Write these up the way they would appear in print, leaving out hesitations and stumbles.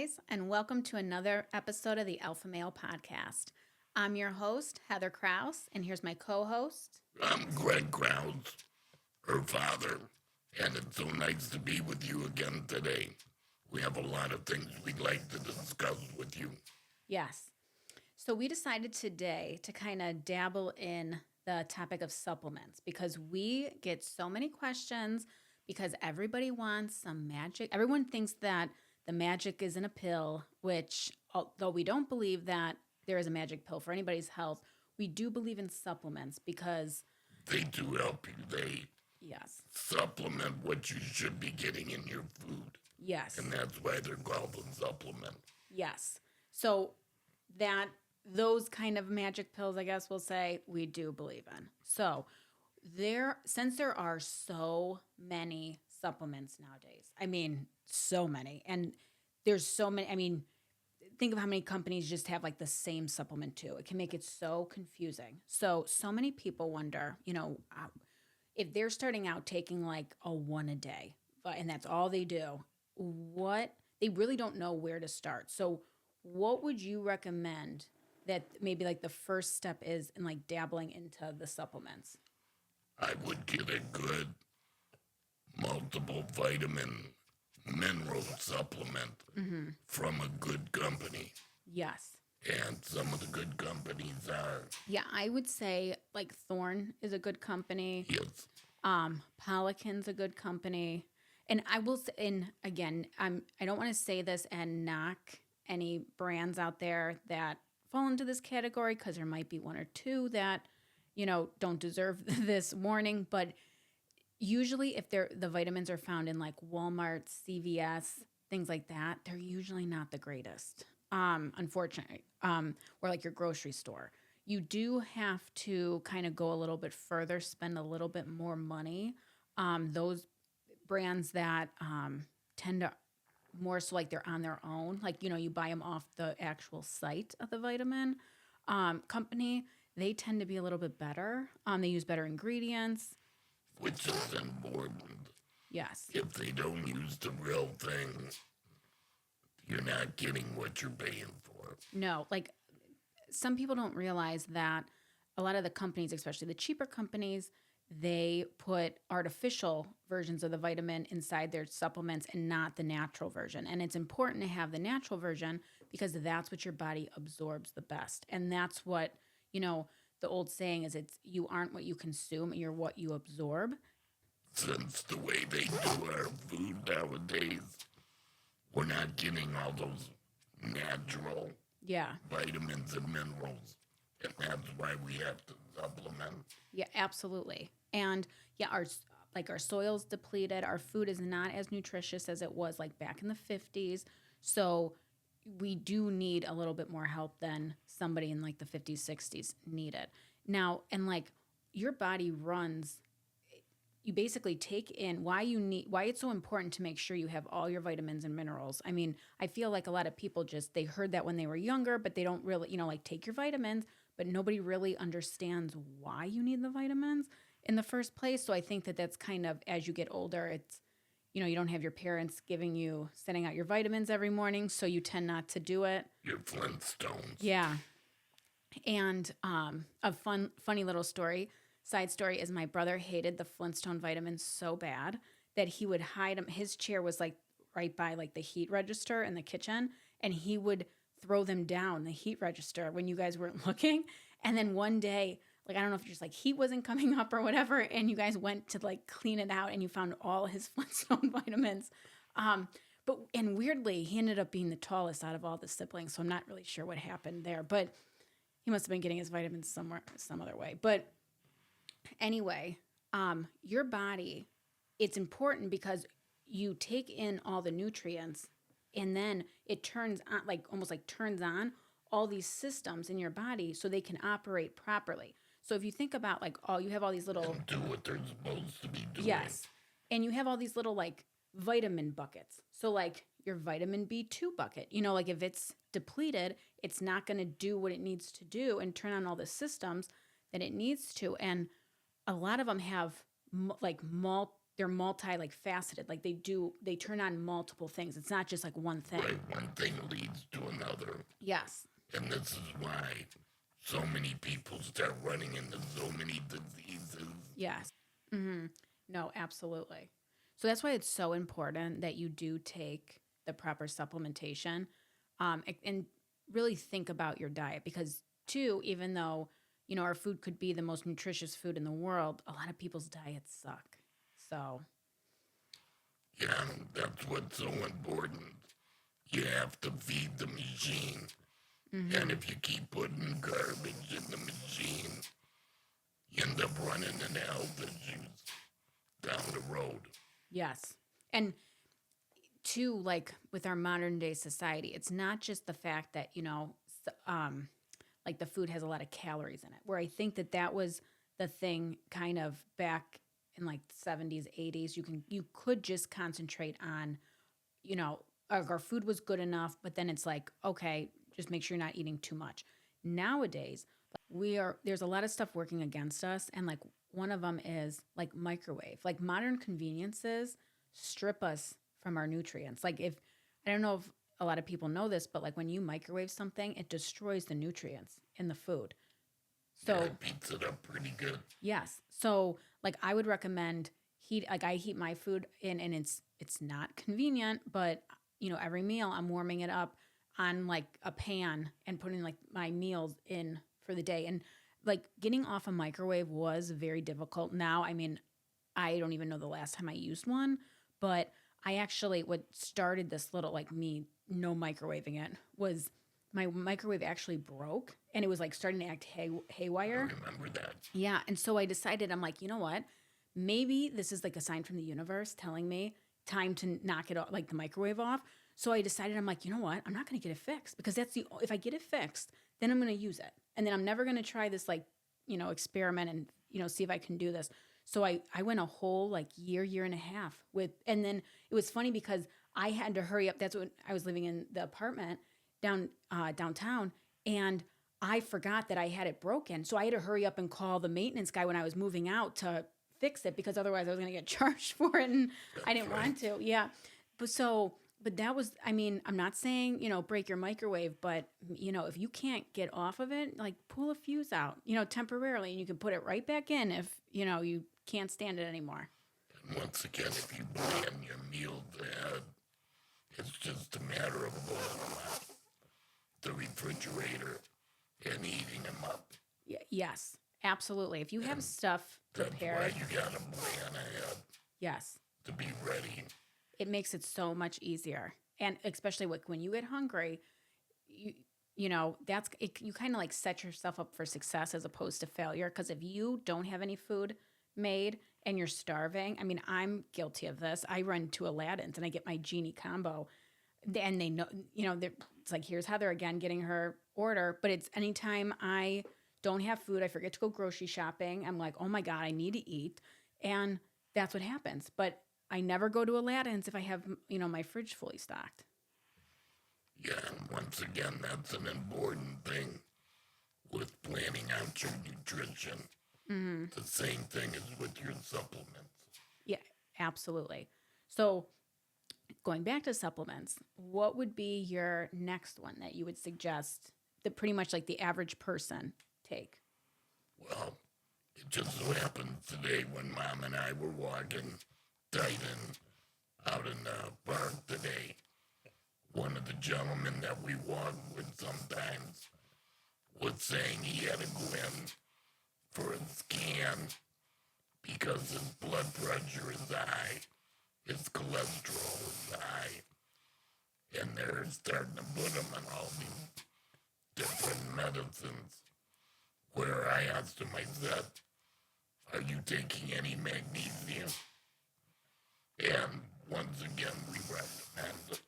guys, and welcome to another episode of the Alpha Male Podcast. I'm your host, Heather Krause, and here's my co-host. I'm Gregg Krause, her father, and it's so nice to be with you again today. We have a lot of things we'd like to discuss with you. Yes. So we decided today to kind of dabble in the topic of supplements because we get so many questions because everybody wants some magic. Everyone thinks that the magic is in a pill, which, although we don't believe that there is a magic pill for anybody's health, we do believe in supplements because they do help you. They yes, supplement what you should be getting in your food. Yes. And that's why they're called a supplement. Yes. So that those kind of magic pills, I guess we'll say, we do believe in. So since there are so many supplements nowadays, I mean, so many, and there's so many, I mean, think of how many companies just have like the same supplement too. It can make it so confusing. So many people wonder, if they're starting out taking like a one a day, and that's all they do, they really don't know where to start. So what would you recommend that maybe like the first step is in like dabbling into the supplements? I would get a good multiple vitamin mineral supplement from a good company. Yes. And some of the good companies are. Yeah, I would say like Thorne is a good company. Yes. Polican's a good company. And I will say, and again, I don't want to say this and knock any brands out there that fall into this category because there might be one or two that, don't deserve this warning. But usually if the vitamins are found in like Walmart, CVS, things like that, they're usually not the greatest, unfortunately, or like your grocery store. You do have to kind of go a little bit further, spend a little bit more money. Those brands that tend to more so like they're on their own, like, you buy them off the actual site of the vitamin company, they tend to be a little bit better. They use better ingredients. Which is important. Yes. If they don't use the real thing, you're not getting what you're paying for. No, like some people don't realize that a lot of the companies, especially the cheaper companies, they put artificial versions of the vitamin inside their supplements and not the natural version. And it's important to have the natural version because that's what your body absorbs the best. And that's what, the old saying is you aren't what you consume, you're what you absorb. Since the way they do our food nowadays, we're not getting all those natural vitamins and minerals. And that's why we have to supplement. Yeah, absolutely. And our soil's depleted. Our food is not as nutritious as it was like back in the 50s. So we do need a little bit more help than somebody in like the 50s, 60s needed. Now, and like your body runs, you basically take in why it's so important to make sure you have all your vitamins and minerals. I mean, I feel like a lot of people they heard that when they were younger, but they don't really, like take your vitamins, but nobody really understands why you need the vitamins in the first place. So I think that's kind of, as you get older, it's, you don't have your parents sending out your vitamins every morning, so you tend not to do it. Your Flintstones. Yeah. And a funny little side story is my brother hated the Flintstone vitamins so bad that he would hide them. His chair was like right by like the heat register in the kitchen, and he would throw them down the heat register when you guys weren't looking. And then one day, like, I don't know if just like heat wasn't coming up or whatever, and you guys went to like clean it out and you found all his Flintstone vitamins. And weirdly, he ended up being the tallest out of all the siblings, so I'm not really sure what happened there, but he must have been getting his vitamins some other way. But anyway, your body, it's important because you take in all the nutrients and then it turns on, almost turns on all these systems in your body so they can operate properly. So if you think about you have all these little... And do what they're supposed to be doing. Yes. And you have all these little vitamin buckets. So your vitamin B2 bucket, if it's depleted, it's not going to do what it needs to do and turn on all the systems that it needs to. And a lot of them have they're multi like faceted. Like they turn on multiple things. It's not just like one thing. Right, one thing leads to another. Yes. And this is why so many people start running into so many diseases. Yes. No, absolutely. So that's why it's so important that you do take the proper supplementation, and really think about your diet because, too, even though, our food could be the most nutritious food in the world, a lot of people's diets suck. So, Yeah, that's what's so important. You have to feed the machine. And if you keep putting garbage in the machine, you end up running into health issues down the road. yes. And, too, like with our modern day society, it's not just the fact that, like the food has a lot of calories in it, where I think that was the thing kind of back in like the 70s, 80s. You could just concentrate on, our food was good enough, but then it's like, okay, just make sure you're not eating too much. Nowadays, there's a lot of stuff working against us, and like one of them is like microwave. Like modern conveniences strip us from our nutrients. Like if I don't know if a lot of people know this, but like when you microwave something, it destroys the nutrients in the food. So yeah, it beats it up pretty good. yes. So like I would recommend I heat my food in, and it's not convenient, but every meal I'm warming it up on like a pan and putting like my meals in for the day. And like getting off a microwave was very difficult. Now, I mean, I don't even know the last time I used one, but I actually, what started this little like me no microwaving it was my microwave actually broke and it was like starting to act haywire. I remember that. Yeah. And so I decided, I'm like, you know what? Maybe this is like a sign from the universe telling me time to knock it off, like the microwave off. So I decided, I'm like, you know what? I'm not going to get it fixed because if I get it fixed, then I'm going to use it. And then I'm never going to try this like, experiment and, see if I can do this. So I went a whole like year and a half and then it was funny because I had to hurry up. That's when I was living in the apartment downtown, and I forgot that I had it broken. So I had to hurry up and call the maintenance guy when I was moving out to fix it because otherwise I was going to get charged for it, and I didn't want to. Yeah, but that was. I mean, I'm not saying break your microwave, but if you can't get off of it, like pull a fuse out, temporarily, and you can put it right back in if you can't stand it anymore. And once again, if you plan your meals ahead, it's just a matter of blowing them out the refrigerator and eating them up. Yes, absolutely. If you have stuff prepared, that's why you gotta plan ahead. Yes, to be ready. It makes it so much easier, and especially when you get hungry, that's it, you kind of like set yourself up for success as opposed to failure. Because if you don't have any food made and you're starving, I mean, I'm guilty of this. I run to Aladdin's and I get my genie combo, and they know, it's like, here's Heather again getting her order. But it's anytime I don't have food, I forget to go grocery shopping. I'm like, oh my God, I need to eat. And that's what happens. But I never go to Aladdin's if I have, my fridge fully stocked. Yeah, and once again, that's an important thing with planning out your nutrition. Mm-hmm. The same thing as with your supplements. Yeah, absolutely. So going back to supplements, what would be your next one that you would suggest that pretty much like the average person take? Well, it just so happened today when Mom and I were walking Titan out in the park today, one of the gentlemen that we walk with sometimes was saying he had to go in for a scan because his blood pressure is high, his cholesterol is high, and they're starting to put him on all these different medicines. Where I asked him, I said, are you taking any magnesium? And once again, we recommend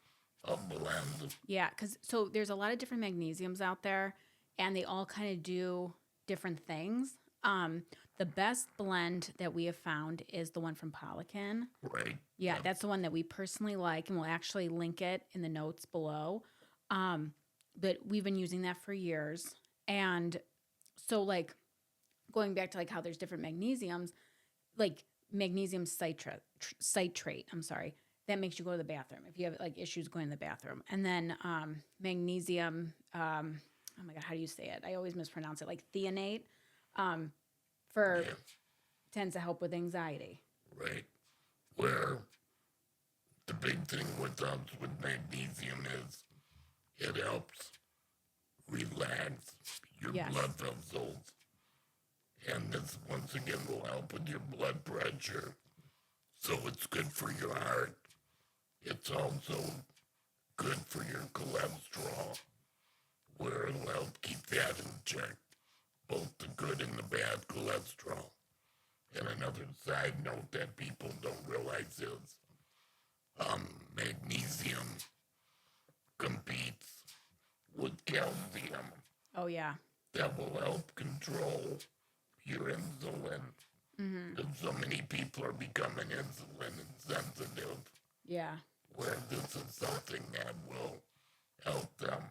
a blend. Yeah, so there's a lot of different magnesiums out there, and they all kind of do different things. The best blend that we have found is the one from Polican. Right. Yeah, that's the one that we personally like, and we'll actually link it in the notes below. But we've been using that for years. And so, like, going back to, like, how there's different magnesiums, like, magnesium citrate. I'm sorry. That makes you go to the bathroom if you have like issues going to the bathroom. And then magnesium. Oh my God, how do you say it? I always mispronounce it. Like thionate, for Yeah, tends to help with anxiety. right. Where the big thing with us with magnesium is it helps relax your Yes. blood vessels. And this, once again, will help with your blood pressure. So it's good for your heart. It's also good for your cholesterol, where it'll help keep that in check, both the good and the bad cholesterol. And another side note that people don't realize is magnesium competes with calcium. Oh yeah. That will help control your insulin. Because so many people are becoming insulin insensitive, Yeah. where this is something that will help them.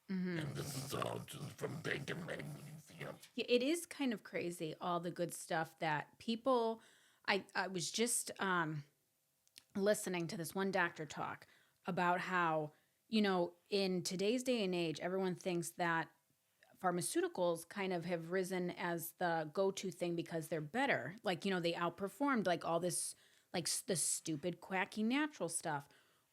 And this is all just from taking magnesium. Yeah, it is kind of crazy, all the good stuff that people. I was just listening to this one doctor talk about how, in today's day and age, everyone thinks that pharmaceuticals kind of have risen as the go-to thing because they're better. Like, they outperformed like all this, like the stupid, quacky natural stuff.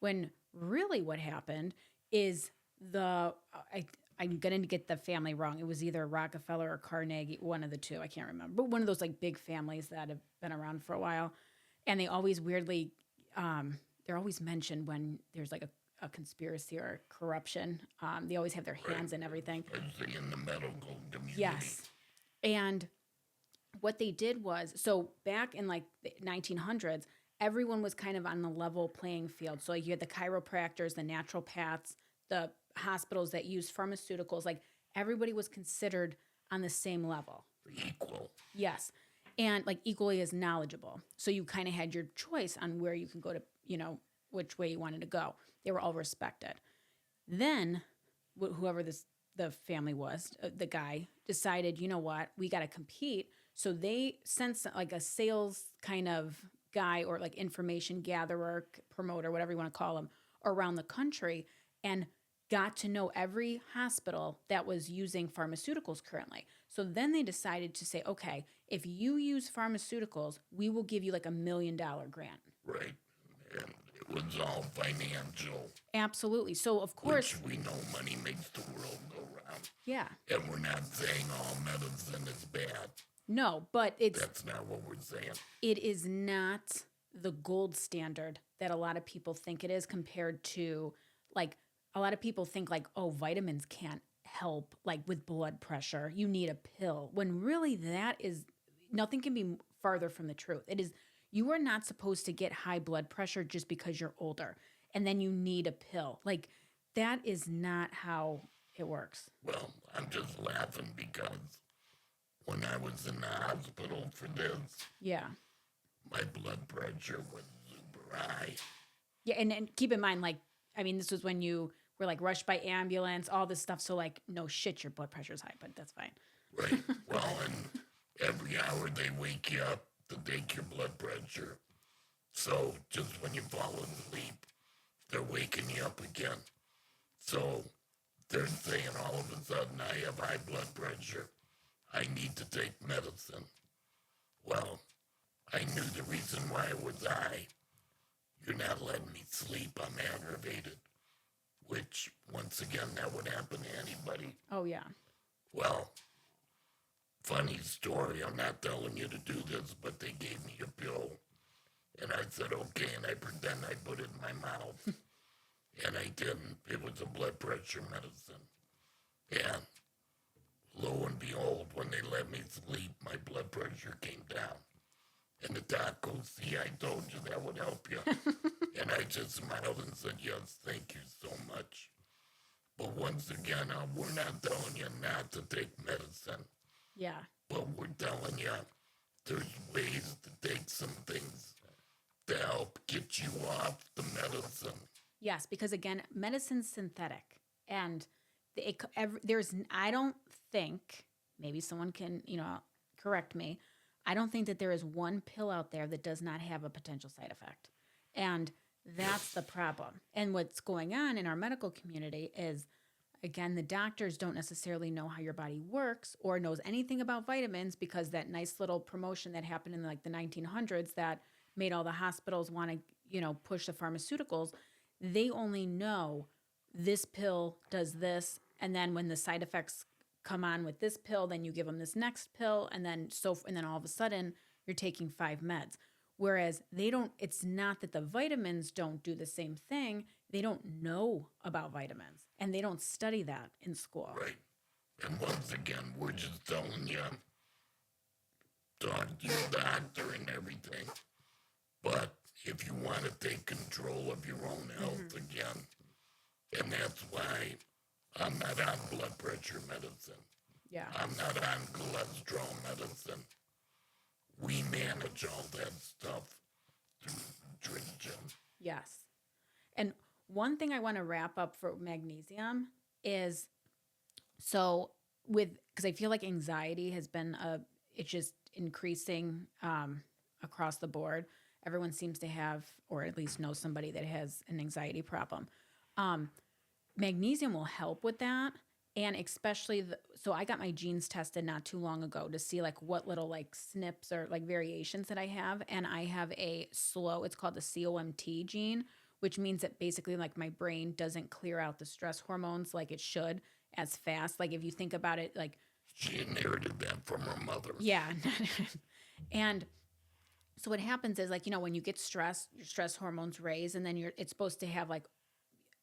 When really what happened is I'm going to get the family wrong. It was either Rockefeller or Carnegie, one of the two. I can't remember. But one of those like big families that have been around for a while. And they always weirdly, they're always mentioned when there's like a conspiracy or corruption. They always have their hands in everything. Especially in the medical community. Yes. And what they did was, so back in like the 1900s, everyone was kind of on the level playing field. So like you had the chiropractors, the naturopaths, the hospitals that used pharmaceuticals, like everybody was considered on the same level. Equal. Yes. And like equally as knowledgeable. So you kind of had your choice on where you can go to, which way you wanted to go. They were all respected. Then whoever the family was, the guy decided, you know what, we got to compete. So they sent like a sales kind of guy or like information gatherer, promoter, whatever you want to call him, around the country and got to know every hospital that was using pharmaceuticals currently. So then they decided to say, okay, if you use pharmaceuticals, we will give you like $1 million grant. Right. And it was all financial. Absolutely. So of course, which we know money makes the world go round. Yeah. And we're not saying all medicine is bad. No, but that's not what we're saying. It is not the gold standard that a lot of people think it is compared to like a lot of people think like, oh, vitamins can't help like with blood pressure. You need a pill. When really that is nothing can be farther from the truth. It is you are not supposed to get high blood pressure just because you're older and then you need a pill. Like that is not how it works. Well, I'm just laughing because when I was in the hospital for this, yeah, my blood pressure was super high. Yeah, and keep in mind, like, I mean, this was when you were like rushed by ambulance, all this stuff. So like, no shit, your blood pressure's high, but that's fine. Right. Well, and every hour they wake you up to take your blood pressure. So just when you fall asleep, they're waking you up again. So they're saying all of a sudden I have high blood pressure. I need to take medicine. Well, I knew the reason why it was high. You're not letting me sleep. I'm aggravated. Which, once again, that would happen to anybody. Oh, yeah. Well, funny story. I'm not telling you to do this, but they gave me a pill. And I said, okay, and I pretend I put it in my mouth. And I didn't. It was a blood pressure medicine. And lo and behold, when they let me sleep, my blood pressure came down. And the doc goes, see, I told you that would help you. And I just smiled and said, yes, thank you so much. But once again, we're not telling you not to take medicine. Yeah. But we're telling you there's ways to take some things to help get you off the medicine. Yes, because again, medicine's synthetic. And I don't think, maybe someone can, correct me, I don't think that there is one pill out there that does not have a potential side effect. And that's the problem. And what's going on in our medical community is, again, the doctors don't necessarily know how your body works or knows anything about vitamins, because that nice little promotion that happened in like the 1900s that made all the hospitals want to, push the pharmaceuticals, they only know this pill does this. And then when the side effects come on with this pill, then you give them this next pill. And then all of a sudden you're taking 5 meds. Whereas it's not that the vitamins don't do the same thing. They don't know about vitamins, and they don't study that in school. Right. And once again, we're just telling you, talk to your doctor and everything. But if you want to take control of your own health again, and that's why I'm not on blood pressure medicine. Yeah. I'm not on cholesterol medicine. We manage all that stuff through nutrition. Yes. And one thing I want to wrap up for magnesium is, because I feel like anxiety has been it's just increasing across the board. Everyone seems to have, or at least know somebody that has an anxiety problem. Magnesium will help with that. And especially, so I got my genes tested not too long ago to see like what little like SNPs or like variations that I have. And I have it's called the COMT gene, which means that basically like my brain doesn't clear out the stress hormones like it should as fast. Like if you think about it, like she inherited that from her mother. Yeah. And so what happens is like, when you get stressed, your stress hormones raise, and then it's supposed to have like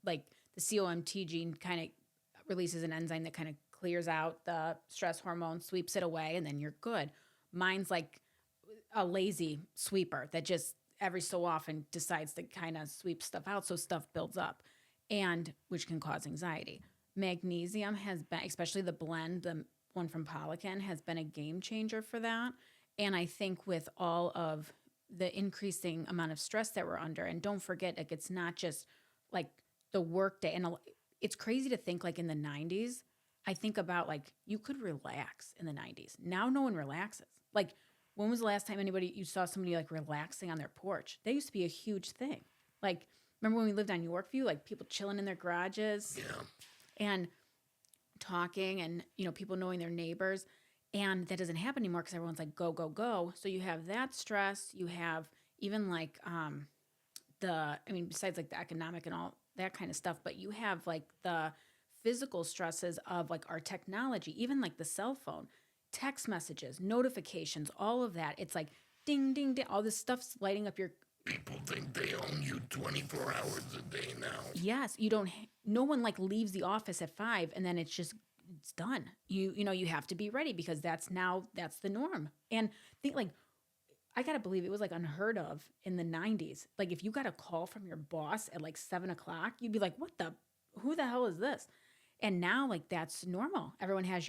the COMT gene kind of releases an enzyme that kind of clears out the stress hormone, sweeps it away, and then you're good. Mine's like a lazy sweeper that just every so often decides to kind of sweep stuff out, so stuff builds up, and which can cause anxiety. Magnesium has been, especially the blend, the one from Polican, has been a game changer for that. And I think with all of the increasing amount of stress that we're under, and don't forget, like it's not just like the work day, and it's crazy to think like in the 90s, I think about like you could relax in the 90s. Now no one relaxes. Like when was the last time you saw somebody like relaxing on their porch? That used to be a huge thing. Like remember when we lived on Yorkview, like people chilling in their garages and talking, and people knowing their neighbors. And that doesn't happen anymore because everyone's like go, go, go. So you have that stress. You have even like besides like the economic and all that kind of stuff, but you have like the physical stresses of like our technology, even like the cell phone, text messages, notifications, all of that. It's like ding, ding, ding. All this stuff's lighting up your... People think they own you 24 hours a day now. Yes. No one like leaves the office at 5 and then it's done. You have to be ready because that's the norm. And think like, I gotta believe it was like unheard of in the 90s. Like if you got a call from your boss at like 7 o'clock, you'd be like, who the hell is this? And now like that's normal. Everyone has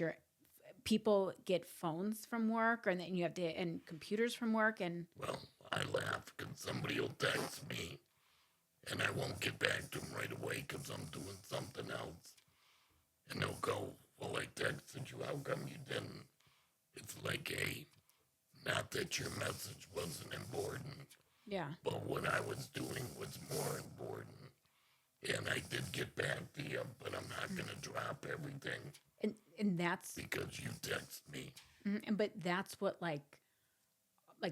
people get phones from work, and then you have and computers from work. And well, I laugh because somebody will text me and I won't get back to them right away because I'm doing something else. And they'll go, well, I texted you, how come you didn't? It's like, not that your message wasn't important. Yeah. But what I was doing was more important. And I did get back to you, but I'm not going to drop everything. And that's... because you text me. But that's what like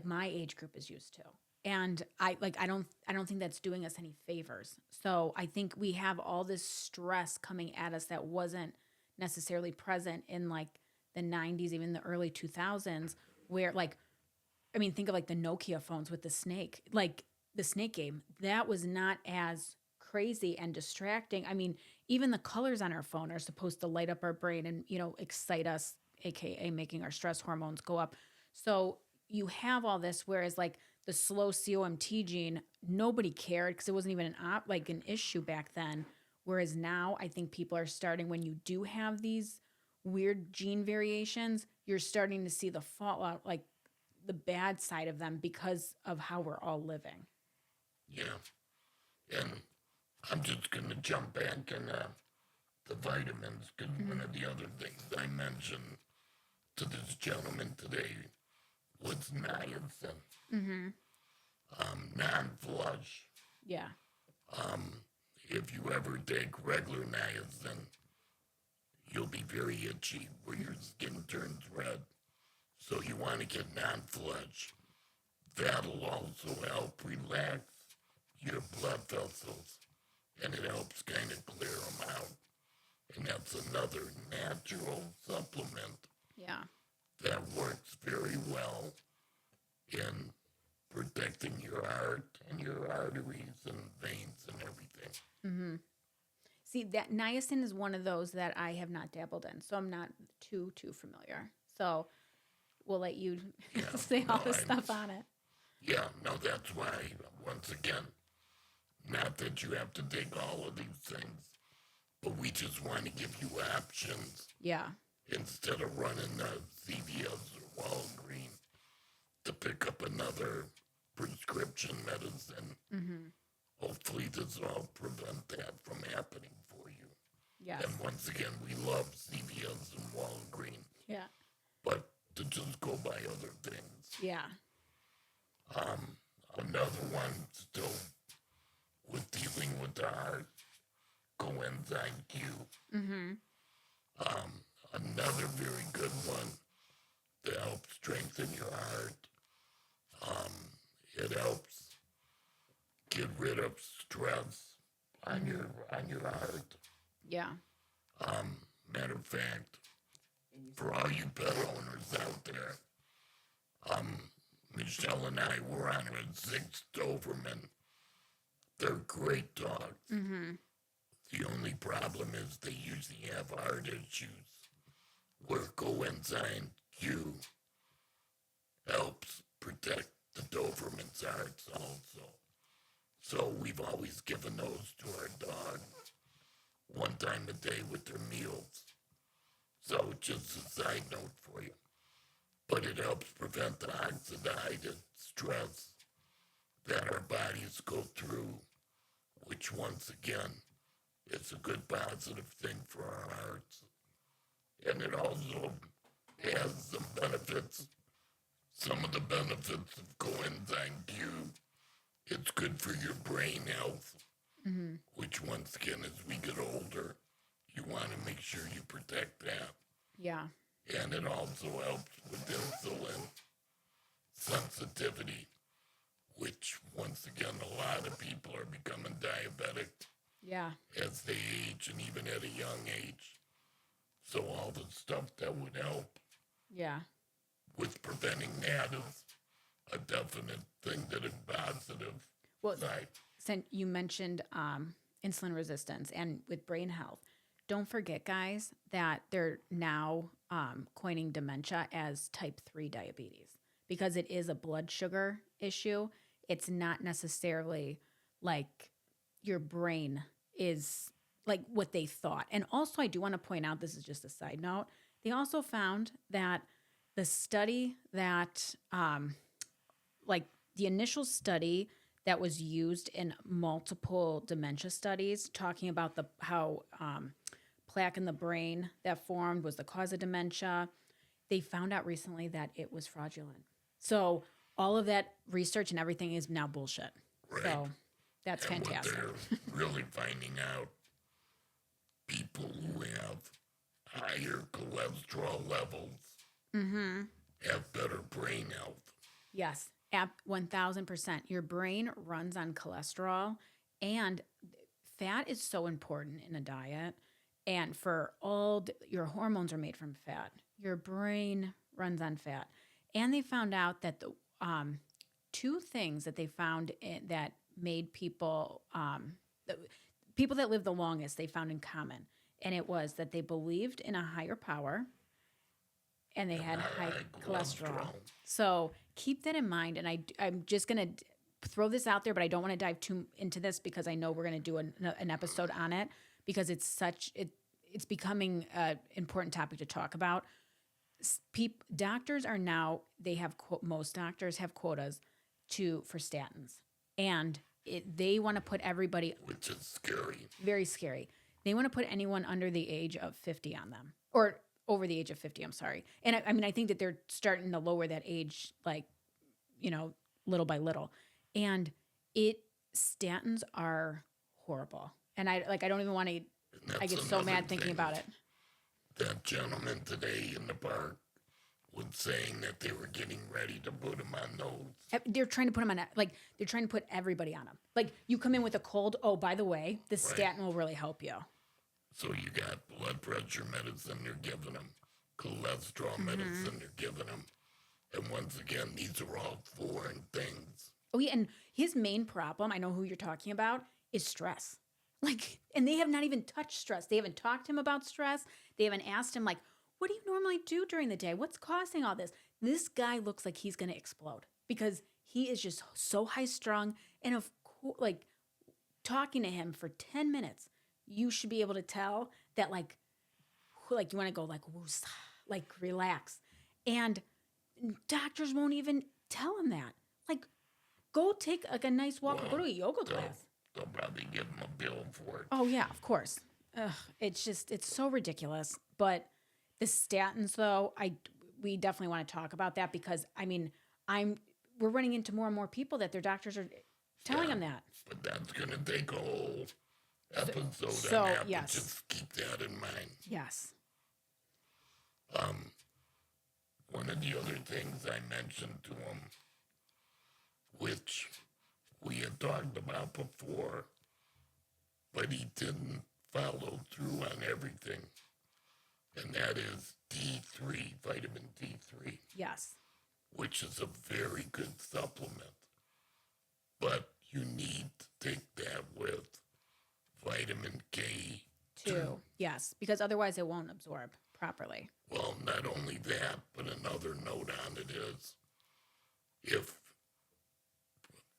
my age group is used to. And I don't think that's doing us any favors. So I think we have all this stress coming at us that wasn't necessarily present in like the 90s, even the early 2000s, where like, think of like the Nokia phones with the snake, like the snake game. That was not as crazy and distracting. Even the colors on our phone are supposed to light up our brain and, excite us, AKA making our stress hormones go up. So you have all this, whereas like the slow COMT gene, nobody cared because it wasn't even an issue back then. Whereas now I think people are starting, when you do have these weird gene variations, you're starting to see the fallout, like the bad side of them because of how we're all living. Yeah. And I'm just going to jump back in the vitamins, because one of the other things I mentioned to this gentleman today was niacin, Mm-hmm. non-flush. Yeah. If you ever take regular niacin, you'll be very itchy where your skin turns red. So you want to get non-flush. That'll also help relax your blood vessels, and it helps kind of clear them out. And that's another natural supplement Yeah. that works very well in protecting your heart and your arteries and veins and everything. Mm-hmm. See, that niacin is one of those that I have not dabbled in, so I'm not too familiar. So we'll let you say all this stuff on it. Yeah, no, that's why, once again, not that you have to take all of these things, but we just want to give you options. Yeah. Instead of running the CVS or Walgreens to pick up another prescription medicine. Mm-hmm. Hopefully this will prevent that from happening for you. Yes. And once again, we love CVS and Walgreens. Yeah. But to just go by other things. Yeah. Another one still with dealing with the heart, Coenzyme Q. Mm-hmm. Another very good one to help strengthen your heart. It helps get rid of stress on your heart. Yeah. Matter of fact, for all you pet owners out there, Michelle and I were on our 6th Doberman. They're great dogs. Mm-hmm. The only problem is they usually have heart issues, where Coenzyme Q helps protect the Doberman's hearts also. So we've always given those to our dogs 1 time a day with their meals. So just a side note for you. But it helps prevent the oxidative stress that our bodies go through, which once again is a good positive thing for our hearts. And it also has some benefits. Some of the benefits of coenzyme Q, it's good for your brain health, which once again, as we get older, you want to make sure you protect that. Yeah. And it also helps with insulin sensitivity, which once again, a lot of people are becoming diabetic. Yeah. As they age and even at a young age. So all the stuff that would help Yeah. with preventing that is a definite thing that is positive. Well, side. since you mentioned insulin resistance and with brain health, don't forget, guys, that they're now coining dementia as type 3 diabetes because it is a blood sugar issue. It's not necessarily like your brain is like what they thought. And also, I do want to point out, this is just a side note, they also found that the study that, like the initial study that was used in multiple dementia studies, talking about how plaque in the brain that formed was the cause of dementia, they found out recently that it was fraudulent. So all of that research and everything is now bullshit. Right. So that's and fantastic. What they're really finding out, people who have higher cholesterol levels have better brain health. Yes, 1000%. Your brain runs on cholesterol, and fat is so important in a diet. And for your hormones are made from fat. Your brain runs on fat. And they found out that the 2 things that they found that made people, people that live the longest, they found in common. And it was that they believed in a higher power and they had high cholesterol. So keep that in mind. And I'm just going to throw this out there, but I don't want to dive too into this because I know we're going to do an episode on it because it's becoming an important topic to talk about. Doctors are now, most doctors have quotas for statins. And they want to put everybody, which is scary. Very scary. They want to put anyone under the age of 50 on them or over the age of 50. I'm sorry. And I mean, I think that they're starting to lower that age, like, little by little. And statins are horrible. And I don't even want to, I get so mad thinking about it. That gentleman today in the park was saying that they were getting ready to put him on those. They're trying to put him on, they're trying to put everybody on them. Like, you come in with a cold. Oh, by the way, the statin will really help you. So you got blood pressure medicine you're giving them, cholesterol medicine you're giving them. And once again, these are all foreign things. Oh, yeah. And his main problem, I know who you're talking about, is stress. Like, and they have not even touched stress. They haven't talked to him about stress. They haven't asked him, like, what do you normally do during the day? What's causing all this? This guy looks like he's going to explode because he is just so high strung. And of course, like, talking to him for 10 minutes, you should be able to tell that, like you want to go like, woos, like, relax. And doctors won't even tell him that. Like, go take like a nice walk, or go to a yoga class. They'll probably give him a bill for it. Oh, yeah, of course. Ugh, it's so ridiculous. But the statins, though, we definitely want to talk about that because, I mean, we're running into more and more people that their doctors are telling them that. But that's going to take a whole episode so on that, yes. Just keep that in mind. Yes. One of the other things I mentioned to him, which we had talked about before, but he didn't follow through on everything, and that is D3, vitamin D3. Yes. Which is a very good supplement, but you need to take that with vitamin K2. Yes, because otherwise it won't absorb properly. Well, not only that, but another note on it is if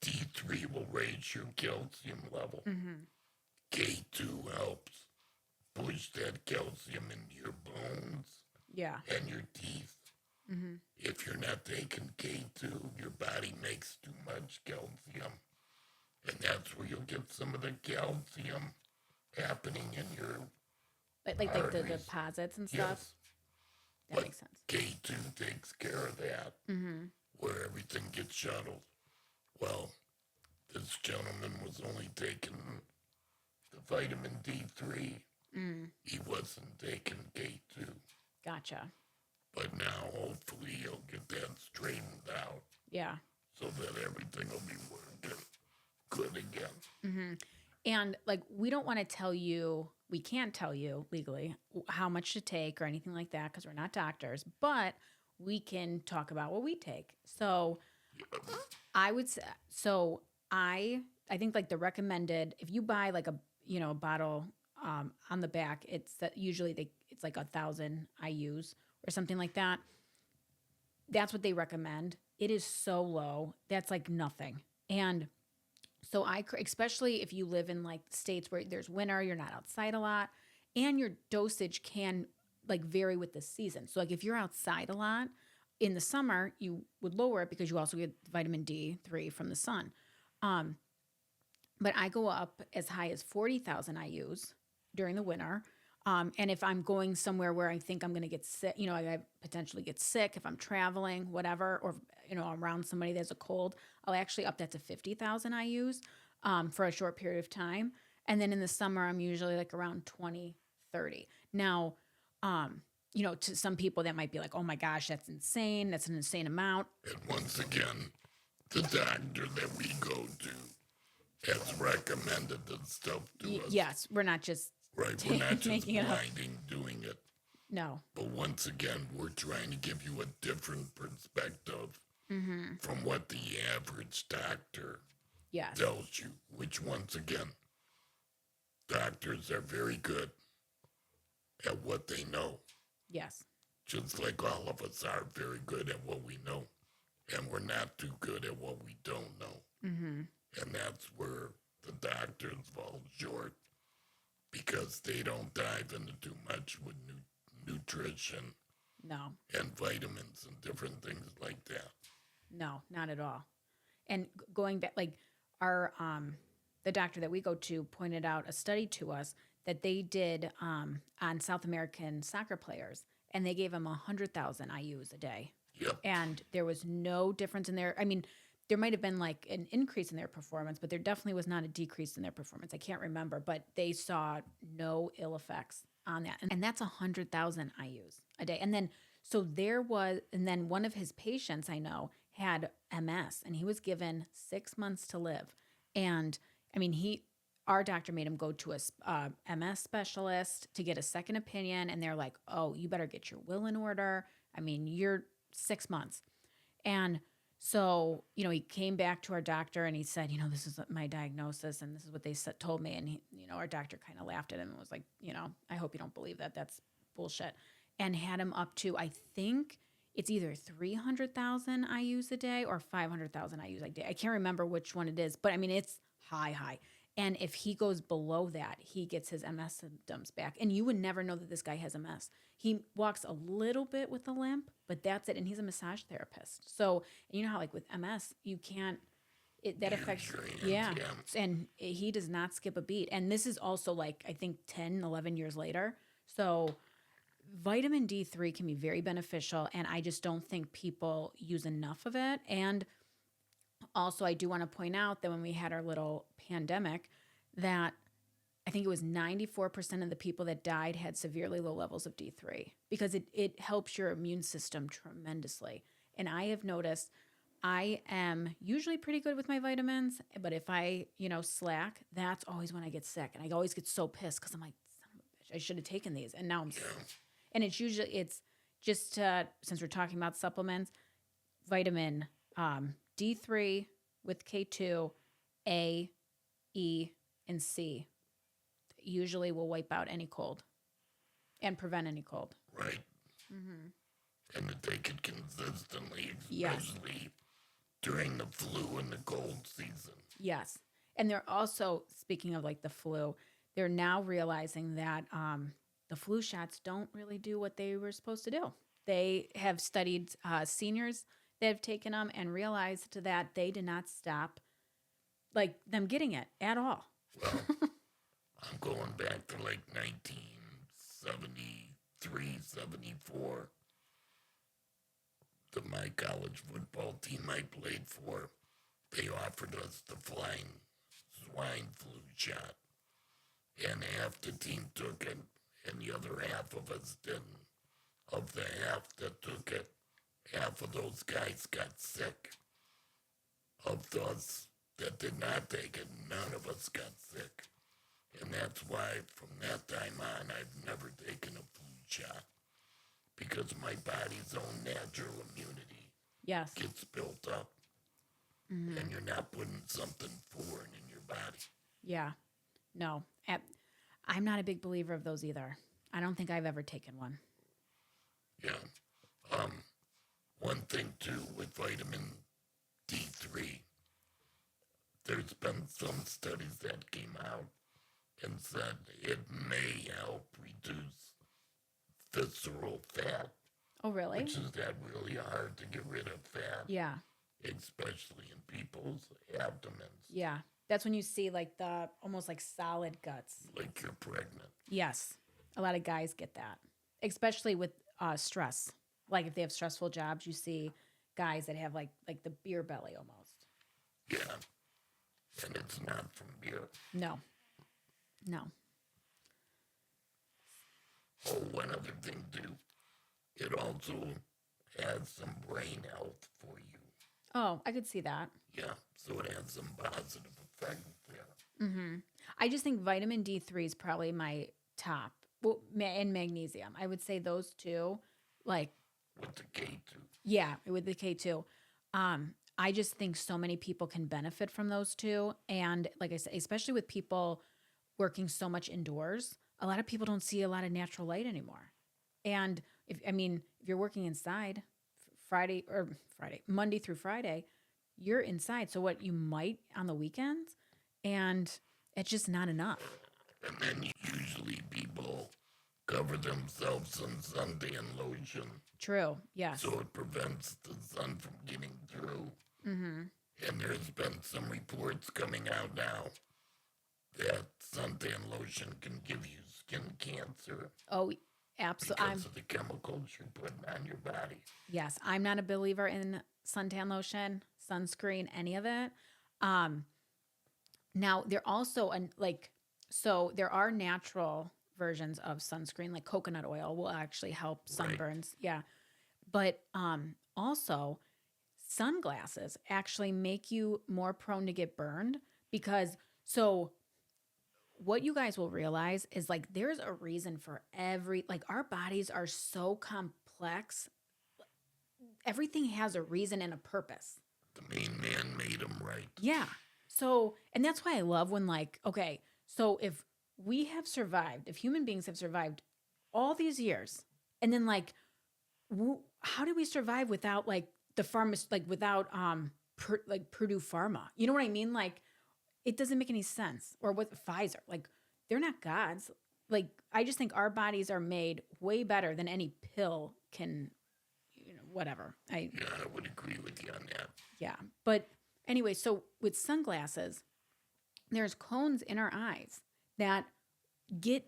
D3 will raise your calcium level, K2 helps push that calcium into your bones and your teeth. If you're not taking K2, your body makes too much calcium. And that's where you'll get some of the calcium happening in your like the deposits and stuff. Yes. That makes sense. K2 takes care of that, where everything gets shuttled. Well, this gentleman was only taking the vitamin D3. He wasn't taking K2. Gotcha. But now, hopefully, he'll get that straightened out. Yeah. So that everything will be working good again. And, like, we don't want to tell you, we can't tell you legally how much to take or anything like that because we're not doctors, but we can talk about what we take. So I would say, I think, like, the recommended, if you buy like a bottle on the back, it's usually it's like 1,000 IUs or something like that. That's what they recommend. It is so low. That's like nothing. And so especially if you live in like states where there's winter, you're not outside a lot, and your dosage can like vary with the season. So like if you're outside a lot in the summer, you would lower it because you also get vitamin D3 from the sun. But I go up as high as 40,000 IUs during the winter. And if I'm going somewhere where I think I'm going to get sick, I potentially get sick if I'm traveling, whatever, or, around somebody that's a cold, I'll actually up that to 50,000 IUs for a short period of time. And then in the summer, I'm usually like around 20, 30. Now, to some people that might be like, oh my gosh, that's insane. That's an insane amount. And once again, the doctor that we go to has recommended this stuff to us. Yes, we're not just right. We're not just blinding doing it. No. But once again, we're trying to give you a different perspective from what the average doctor tells you, which once again, doctors are very good at what they know. Yes. Just like all of us are very good at what we know. And we're not too good at what we don't know. And that's where the doctors fall short because they don't dive into too much with nutrition. No. And vitamins and different things like that. No, not at all. And going back, like our the doctor that we go to pointed out a study to us that they did on South American soccer players, and they gave him 100,000 IUs a day. Yep. And there was no difference in their, I mean, there might have been like an increase in their performance, but there definitely was not a decrease in their performance. I can't remember, but they saw no ill effects on that. And that's 100,000 IUs a day. And then, and then one of his patients I know had MS and he was given 6 months to live. And I mean, our doctor made him go to a MS specialist to get a second opinion. And they're like, oh, you better get your will in order. I mean, you're 6 months. And so, he came back to our doctor and he said, this is my diagnosis and this is what they told me. And, our doctor kind of laughed at him and was like, I hope you don't believe that. That's bullshit. And had him up to, I think it's either 300,000 IUs a day or 500,000 IUs a day. I can't remember which one it is, but I mean, it's high. And if he goes below that, he gets his MS symptoms back. And you would never know that this guy has MS. He walks a little bit with a limp, but that's it. And he's a massage therapist. So, you know how like with MS, you can't, that affects, yeah. And he does not skip a beat. And this is also like, I think 10, 11 years later. So vitamin D3 can be very beneficial. And I just don't think people use enough of it. And also, I do want to point out that when we had our little pandemic, that I think it was 94% of the people that died had severely low levels of D3 because it helps your immune system tremendously. And I have noticed I am usually pretty good with my vitamins, but if I, slack, that's always when I get sick. And I always get so pissed because I'm like, son of a bitch, I should have taken these. And now I'm sick. And it's just, since we're talking about supplements, vitamin D3 with K2, A, E, and C usually will wipe out any cold and prevent any cold. Right. Mm-hmm. And to take it consistently, especially during the flu and the cold season. Yes. And they're also, speaking of like the flu, they're now realizing that the flu shots don't really do what they were supposed to do. They have studied seniors that have taken them and realized that they did not stop like them getting it at all. Well, I'm going back to like 1973, 74. My college football team I played for, they offered us the flying swine flu shot. And half the team took it, and the other half of us didn't. Of the half that took it, half of those guys got sick. Of those that did not take it, none of us got sick. And that's why from that time on, I've never taken a flu shot. Because my body's own natural immunity gets built up. Mm-hmm. And you're not putting something foreign in your body. Yeah. No. I'm not a big believer of those either. I don't think I've ever taken one. Yeah. One thing, too, with vitamin D3, there's been some studies that came out and said it may help reduce visceral fat. Oh, really? Which is that really hard to get rid of fat. Yeah. Especially in people's abdomens. Yeah. That's when you see like the almost like solid guts. Like you're pregnant. Yes. A lot of guys get that. Especially with stress. Like if they have stressful jobs, you see guys that have like the beer belly almost. Yeah. And it's not from beer. No. Oh, one other thing too. It also has some brain health for you. Oh, I could see that. Yeah, so it has some positive effect there. Mm-hmm. I just think vitamin D3 is probably my top. Well, and magnesium. I would say those two, like. With the K2. Yeah, with the K2. I just think so many people can benefit from those two. And like I said, especially with people working so much indoors, a lot of people don't see a lot of natural light anymore. And if you're working inside Monday through Friday, you're inside. So what you might on the weekends, and it's just not enough. And then usually people cover themselves in suntan lotion. True, yes. So it prevents the sun from getting through. Mm-hmm. And there's been some reports coming out now that suntan lotion can give you skin cancer. Oh, absolutely. Because of the chemicals you're putting on your body. Yes, I'm not a believer in suntan lotion, sunscreen, any of it. Now there also so there are natural versions of sunscreen, like coconut oil will actually help sunburns. Right. Yeah. But also sunglasses actually make you more prone to get burned because what you guys will realize is like there's a reason for our bodies are so complex. Everything has a reason and a purpose. The main man made them, right? Yeah. So, and that's why I love when okay, so if we have survived, if human beings have survived all these years, and then how do we survive without the without Purdue Pharma? You know what I mean? It doesn't make any sense. Or with Pfizer, they're not gods. I just think our bodies are made way better than any pill can, whatever. I would agree with you on that. Yeah. But anyway, so with sunglasses, there's cones in our eyes that get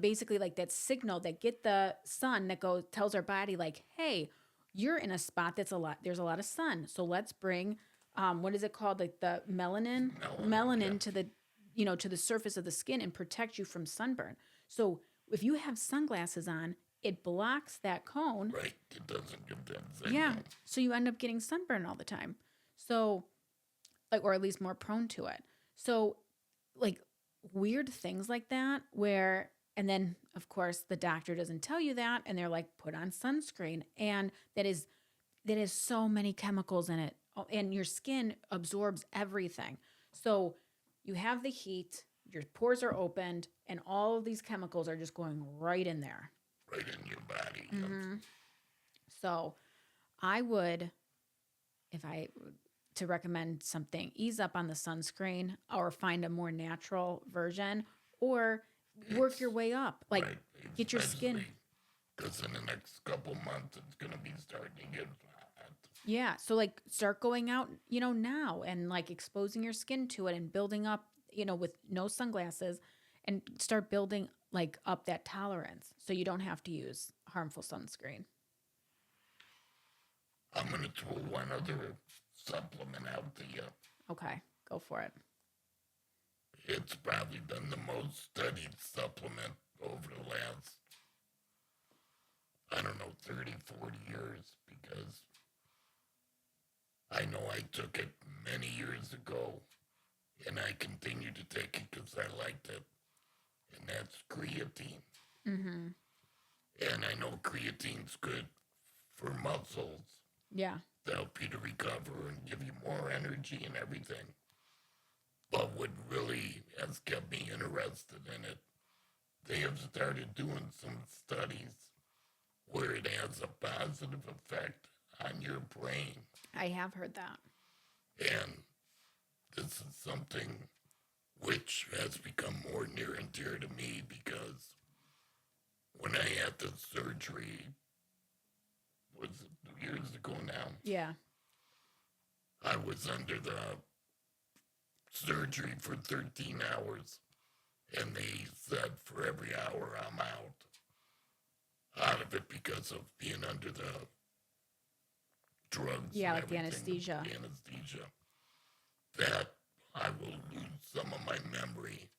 basically that signal that get the sun that tells our body hey, you're in a spot there's a lot of sun. So let's bring, what is it called? The melanin to the, to the surface of the skin and protect you from sunburn. So if you have sunglasses on, it blocks that cone. Right. It doesn't give that signal. Yeah. So you end up getting sunburn all the time. So or at least more prone to it. So weird things like that and then of course the doctor doesn't tell you that. And they're put on sunscreen. And that is so many chemicals in it. And your skin absorbs everything. So you have the heat, your pores are opened, and all of these chemicals are just going right in there. Right in your body. Mm-hmm. So I would, to recommend something, ease up on the sunscreen or find a more natural version or work your way up. Right. Get your skin. Because in the next couple months, it's going to be starting to get hot. Yeah. So start going out, now and exposing your skin to it and building up, with no sunglasses and start building up that tolerance so you don't have to use harmful sunscreen. I'm going to throw one other supplement out to you. Okay, go for it. It's probably been the most studied supplement over the last, 30, 40 years, because I know I took it many years ago, and I continue to take it because I liked it, and that's creatine. Mm-hmm. And I know creatine's good for muscles. Yeah. To help you to recover and give you more energy and everything. But what really has kept me interested in it, they have started doing some studies where it has a positive effect on your brain. I have heard that. And this is something which has become more near and dear to me because when I had the surgery, was it 2 years ago now? Yeah. I was under the surgery for 13 hours, and they said for every hour I'm out of it because of being under the drugs. Yeah, like the anesthesia. The anesthesia. That I will lose some of my memory,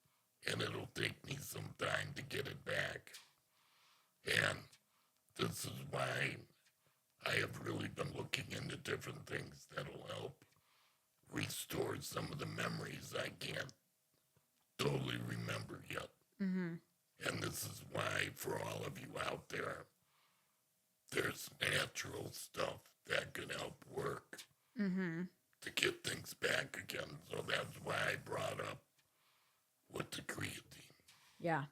and it'll take me some time to get it back. And this is why I have really been looking into different things that'll help restore some of the memories I can't totally remember yet. Mm-hmm. And this is why, for all of you out there, there's natural stuff that could help work to get things back again. So that's why I brought up with the creatine. Yeah.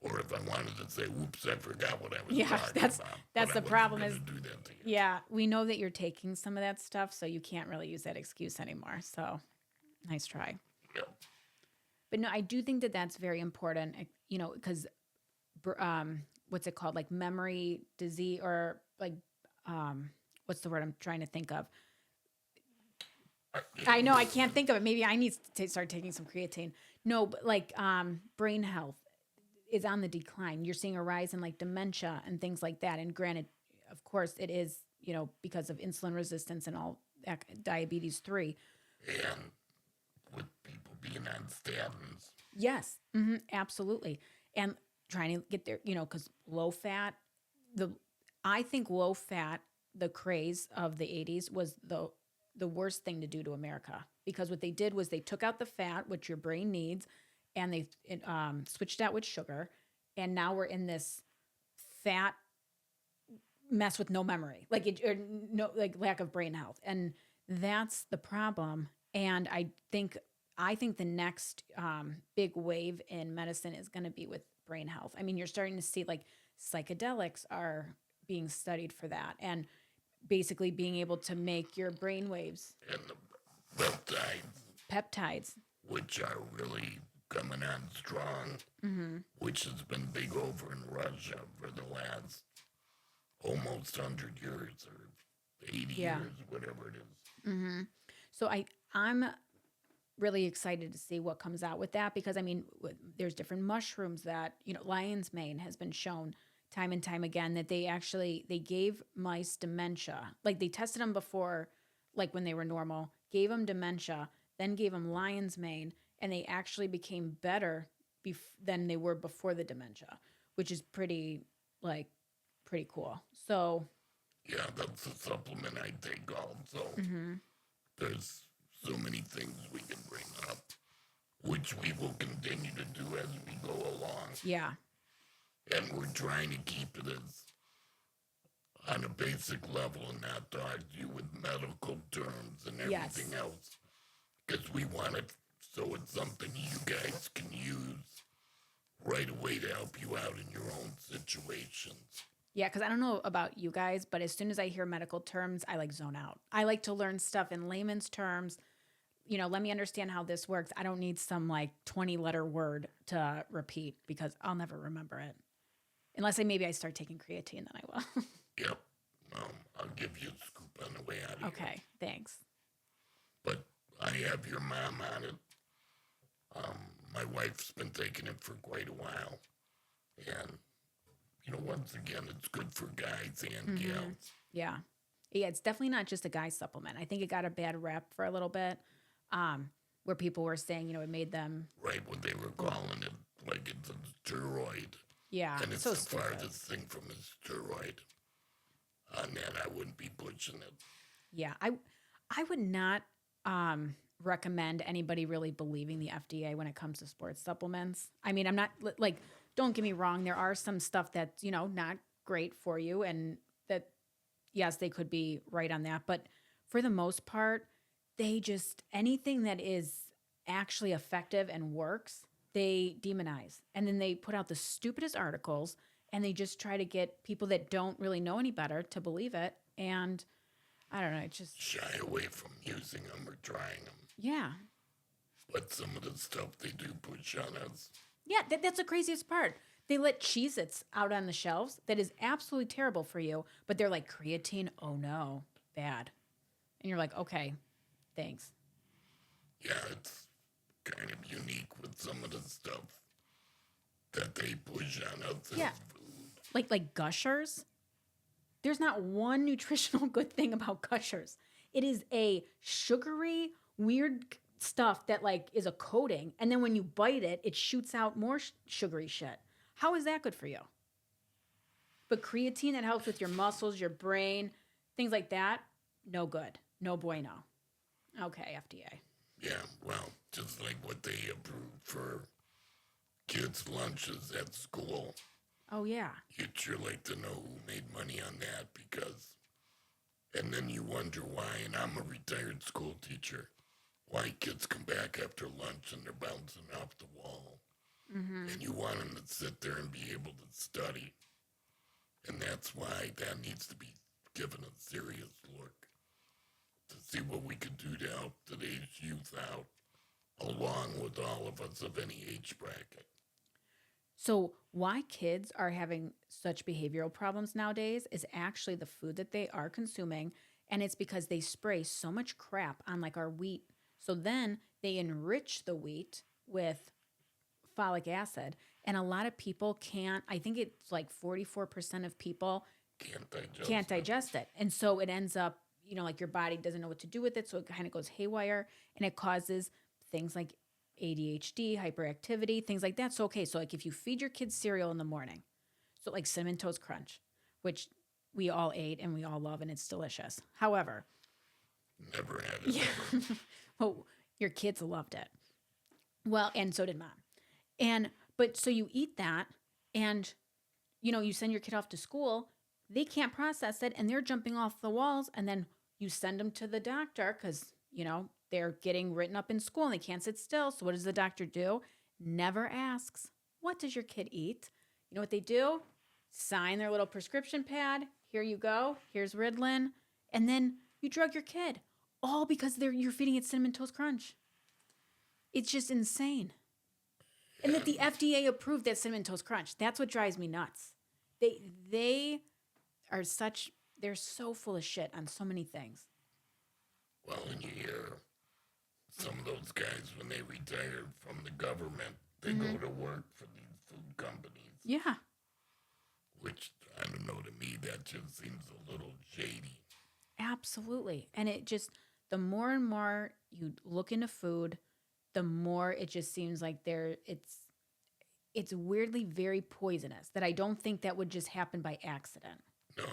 Or if I wanted to say, "Oops, I forgot what I was talking about." That's the problem is, do that to you. Yeah, we know that you're taking some of that stuff, so you can't really use that excuse anymore. So, nice try. Yeah. But no, I do think that that's very important, because what's it called? Memory disease or what's the word I'm trying to think of? I know I can't think of it. Maybe I need to start taking some creatine. No, but brain health. is on the decline. You're seeing a rise in like dementia and things like that. And granted, of course, it is, because of insulin resistance and all diabetes 3. And with people being on statins. Yes, absolutely. And trying to get there, because low fat, I think low fat, the craze of the 80s was the worst thing to do to America, because what they did was they took out the fat, which your brain needs, and they switched out with sugar. And now we're in this fat mess with no memory, or no, like lack of brain health. And that's the problem. And I think the next big wave in medicine is going to be with brain health. I mean, you're starting to see like psychedelics are being studied for that, and basically being able to make your brain waves. And the peptides, which are really coming on strong, which has been big over in Russia for the last almost 100 years or 80 years, whatever it is. So I'm really excited to see what comes out with that, because I mean, there's different mushrooms that, lion's mane has been shown time and time again that they gave mice dementia. Like they tested them before, like when they were normal, gave them dementia, then gave them lion's mane, and they actually became better than they were before the dementia, which is pretty cool. So yeah, that's a supplement I take also. There's so many things we can bring up, which we will continue to do as we go along. Yeah. And we're trying to keep it as on a basic level and not to argue with medical terms and everything else. Because we want it so it's something you guys can use right away to help you out in your own situations. Yeah, because I don't know about you guys, but as soon as I hear medical terms, I zone out. I like to learn stuff in layman's terms. Let me understand how this works. I don't need some 20-letter word to repeat, because I'll never remember it. Unless maybe I start taking creatine, then I will. Yep. I'll give you a scoop on the way out of here. Okay, thanks. But I have your mom on it. My wife's been taking it for quite a while. And once again, it's good for guys and gals. Yeah. Yeah, it's definitely not just a guy supplement. I think it got a bad rep for a little bit, where people were saying, it made them... Right, when they were calling it like it's a steroid. Yeah, and it's so the stupid. farthest thing from a steroid. On that, I wouldn't be pushing it. Yeah, I would not recommend anybody really believing the FDA when it comes to sports supplements. I mean, I'm not don't get me wrong. There are some stuff that's, not great for you, and that, yes, they could be right on that. But for the most part, they just, anything that is actually effective and works, they demonize. And then they put out the stupidest articles, and they just try to get people that don't really know any better to believe it. And I don't know, it just... shy away from using them or trying them. Yeah. But some of the stuff they do push on us. Yeah, that's the craziest part. They let Cheez-Its out on the shelves that is absolutely terrible for you, but they're like, creatine, oh no, bad. And you're like, okay, thanks. Yeah, it's kind of unique with some of the stuff that they push on us as food. Like Gushers. There's not one nutritional good thing about Gushers. It is a sugary, weird stuff that is a coating, and then when you bite it, it shoots out more sugary shit. How is that good for you? But creatine that helps with your muscles, your brain, things like that, no good. No bueno. Okay, FDA. Yeah, well, just like what they approved for kids' lunches at school. Oh, yeah. You'd sure like to know who made money on that, because... And then you wonder why, and I'm a retired school teacher, why kids come back after lunch and they're bouncing off the wall. And you want them to sit there and be able to study. And that's why that needs to be given a serious look to see what we could do to help today's youth out, along with all of us of any age bracket. So why kids are having such behavioral problems nowadays is actually the food that they are consuming, and it's because they spray so much crap on our wheat. So then they enrich the wheat with folic acid, And a lot of people can't, I think it's like 44% of people can't digest it. And so it ends up, like your body doesn't know what to do with it. So it kind of goes haywire and it causes things like ADHD, hyperactivity, things like that. So, okay. So like if you feed your kids cereal in the morning, so like Cinnamon Toast Crunch, which we all ate and we all love and it's delicious. However, never had it. Yeah. Well, your kids loved it. Well, and so did mom. But so you eat that and, you send your kid off to school, they can't process it and they're jumping off the walls. And then you send them to the doctor because, they're getting written up in school and they can't sit still. So what does the doctor do? Never asks, what does your kid eat? You know what they do? Sign their little prescription pad. Here you go. Here's Ritalin. And then you drug your kid. All because you're feeding it Cinnamon Toast Crunch. It's just insane. And that the FDA approved that Cinnamon Toast Crunch. That's what drives me nuts. They're so full of shit on so many things. Well, and you hear some of those guys, when they retire from the government, they go to work for these food companies. Yeah. Which, I don't know, to me, that just seems a little shady. Absolutely. And it just, the more and more you look into food, the more it just seems like it's weirdly very poisonous, that I don't think that would just happen by accident. No.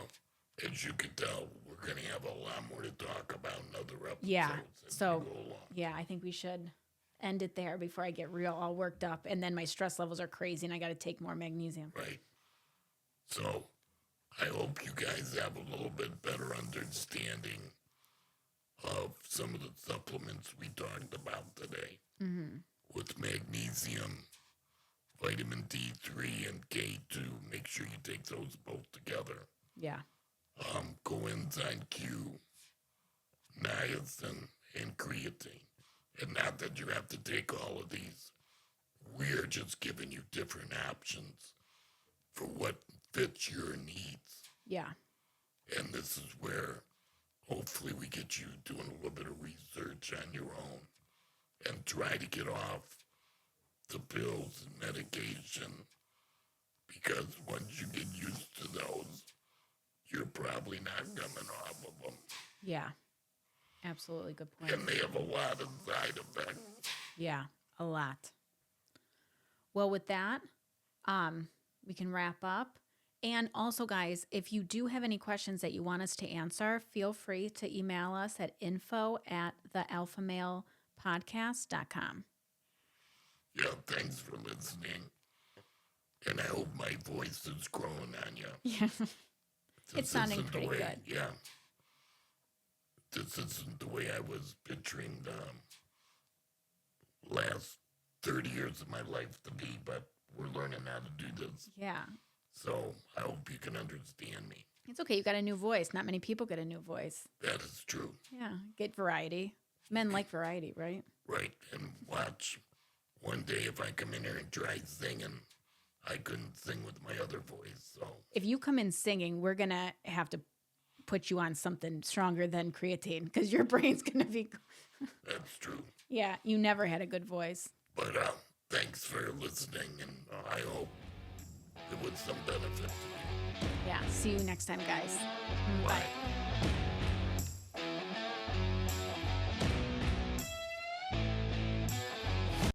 As you can tell, we're going to have a lot more to talk about in other episodes. Yeah. So, yeah, I think we should end it there before I get real all worked up. And then my stress levels are crazy and I got to take more magnesium. Right. So I hope you guys have a little bit better understanding of some of the supplements we talked about today. Mm-hmm. With magnesium, vitamin D3, and K2. Make sure you take those both together. Yeah. Coenzyme Q, niacin, and creatine. And not that you have to take all of these. We're just giving you different options for what fits your needs. Yeah. And this is where hopefully we get you doing a little bit of research on your own and try to get off the pills and medication, because once you get used to those, you're probably not coming off of them. Yeah. Absolutely. Good point. And they have a lot of side effects. Yeah, a lot. Well, with that, we can wrap up. And also, guys, if you do have any questions that you want us to answer, feel free to email us at info@thealphamale.podcast.com. Yeah, thanks for listening. And I hope my voice is growing on you. Yeah. It's sounding pretty good. Yeah. This isn't the way I was picturing the last 30 years of my life to be, but we're learning how to do this. Yeah. So I hope you can understand me. It's okay. You got a new voice. Not many people get a new voice. That is true. Yeah. Get variety. Men like variety, right? Right. And watch one day if I come in here and try singing, I couldn't sing with my other voice. So if you come in singing, we're going to have to put you on something stronger than creatine because your brain's going to be... That's true. Yeah. You never had a good voice. But thanks for listening, and I hope it was some benefit to you. Yeah. See you next time, guys. Bye.